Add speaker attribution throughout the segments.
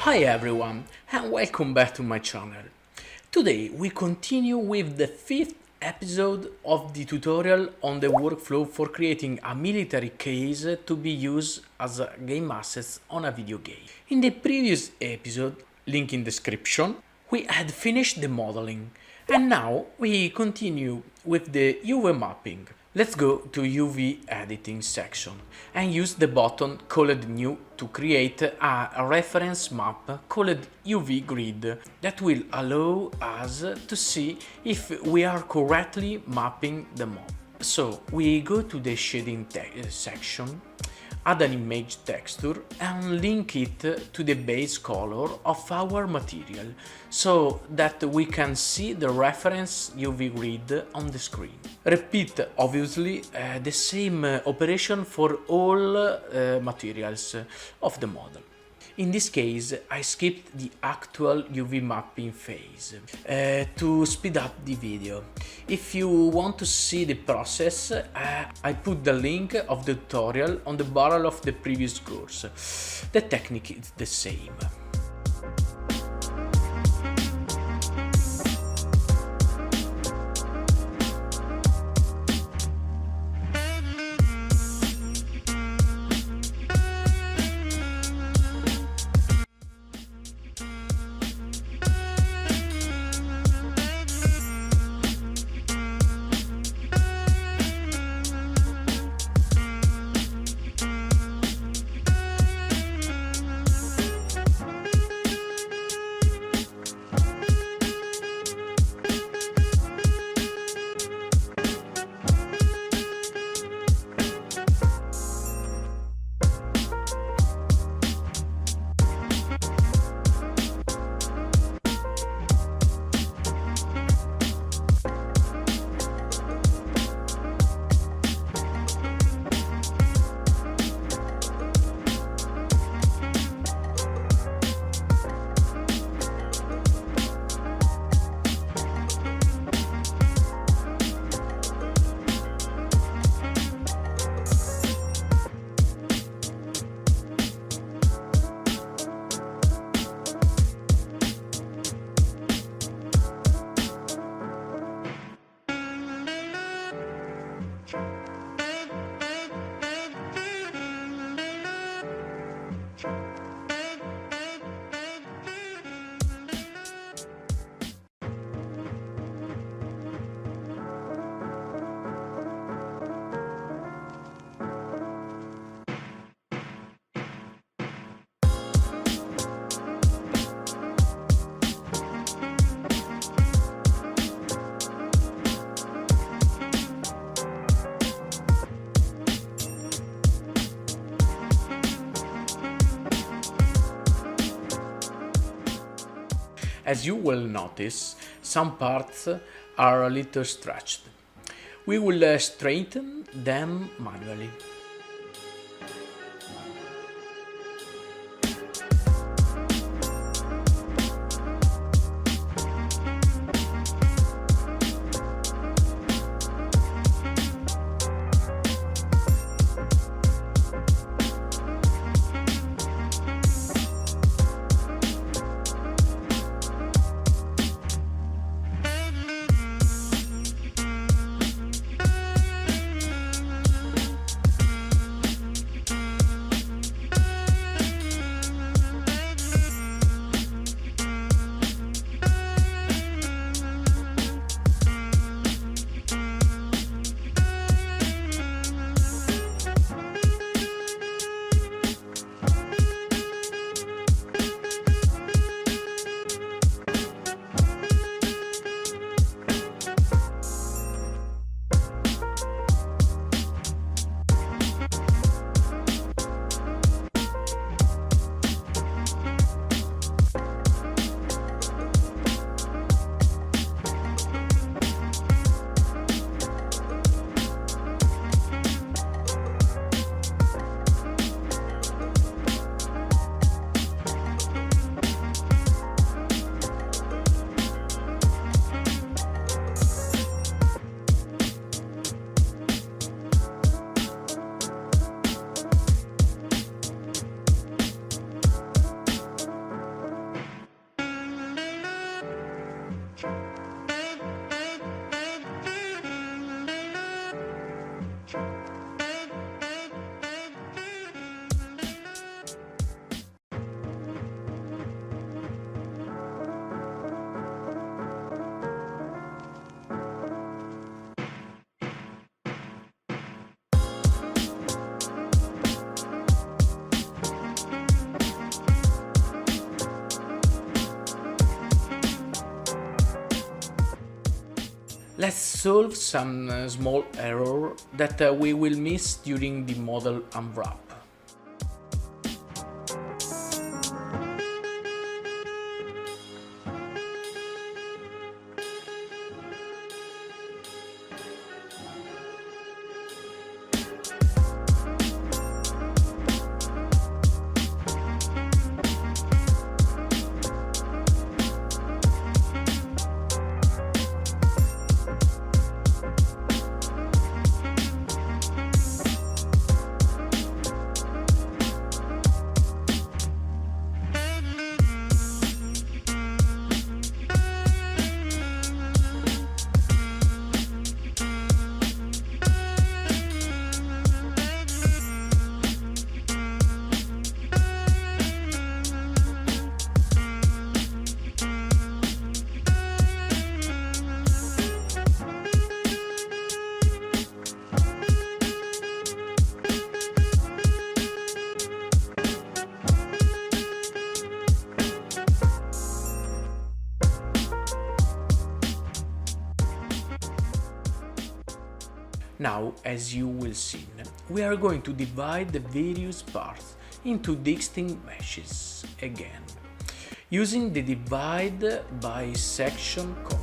Speaker 1: Hi everyone and welcome back to my channel. Today we continue with the 5th episode of the tutorial on the workflow for creating a military case to be used as a game assets on a video game. In the previous episode, link in description, we had finished the modeling and now we continue with the UV mapping. Let's go to UV editing section and use the button called new to create a reference map called UV grid that will allow us to see if we are correctly mapping the mob. So we go to the shading section, add an image texture and link it to the base color of our material so that we can see the reference UV grid on the screen. Repeat obviously the same operation for all materials of the model. In this case, I skipped the actual UV mapping phase to speed up the video. If you want to see the process, I put the link of the tutorial on the barrel of the previous course. The technique is the same. As you will notice, some parts are a little stretched. We will straighten them manually. solve some small error that we will miss during the model unwrap. Now, as you will see, we are going to divide the various parts into distinct meshes again, using the divide by section command.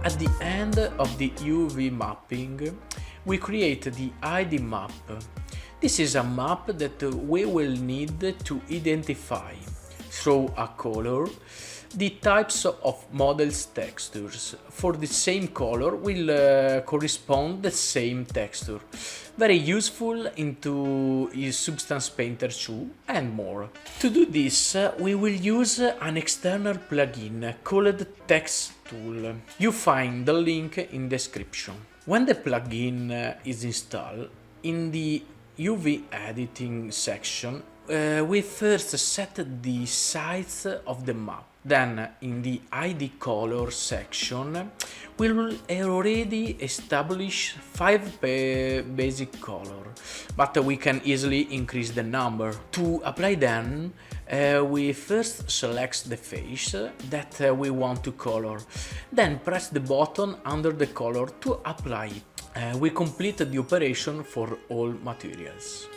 Speaker 1: At the end of the UV mapping, we create the ID map. This is a map that we will need to identify, through a color, the types of models textures. For the same color will correspond the same texture. Very useful into Substance Painter 2 and more. To do this, we will use an external plugin called Tex Tools. You find the link in description. When the plugin is installed, in the UV editing section, we first set the size of the map. Then in the ID color section, we will already establish 5 basic colors, but we can easily increase the number. To apply them, we first select the face that we want to color, then press the button under the color to apply it. We complete the operation for all materials.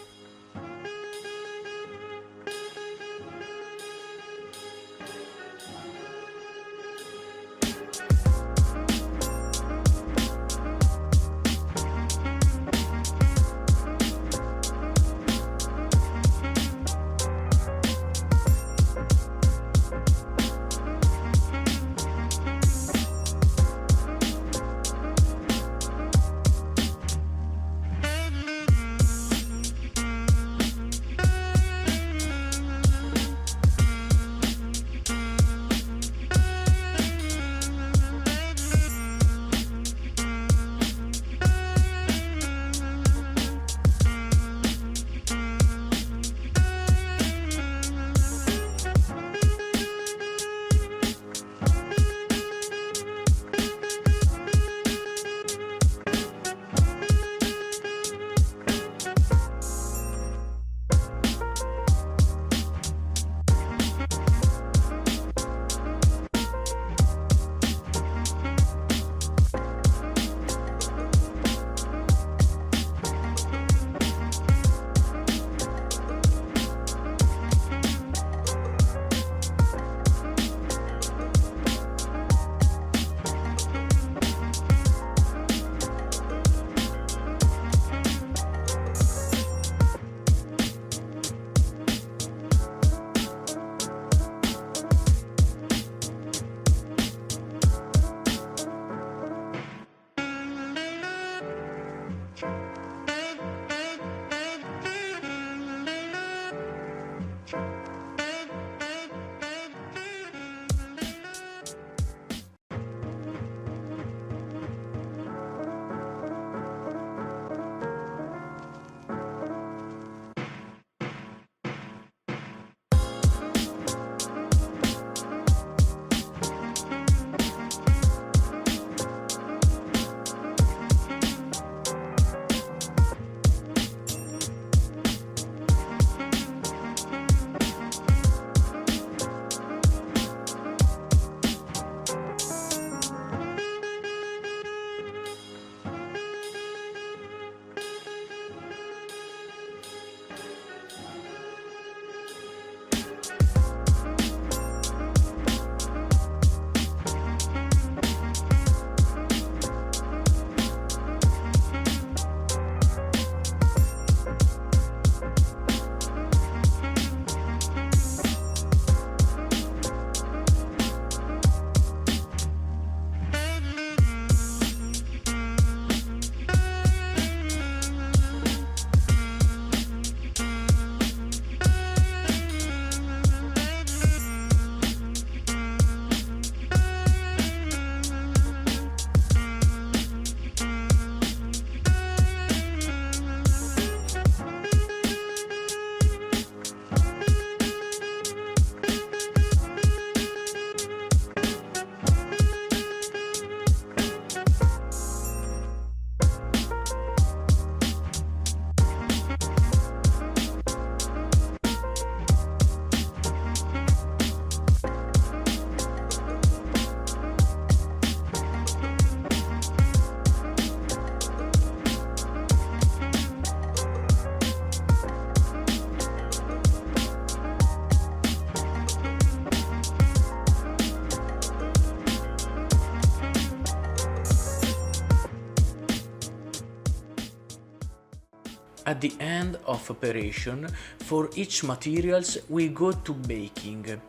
Speaker 1: At the end of operation, for each materials we go to baking.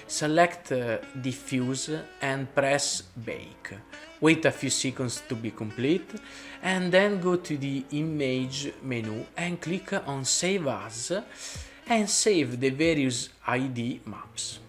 Speaker 1: Select diffuse and press bake. Wait a few seconds to be complete and then go to the image menu and click on save as and save the various ID maps.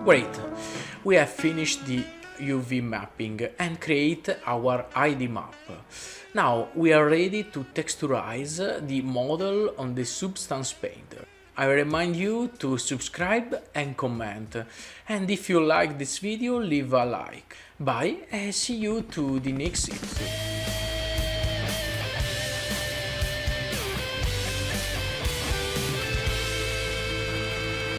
Speaker 1: Great, we have finished the UV mapping and create our ID map. Now we are ready to texturize the model on the Substance Painter. I remind you to subscribe and comment, and if you like this video, leave a like. Bye and see you to the next episode.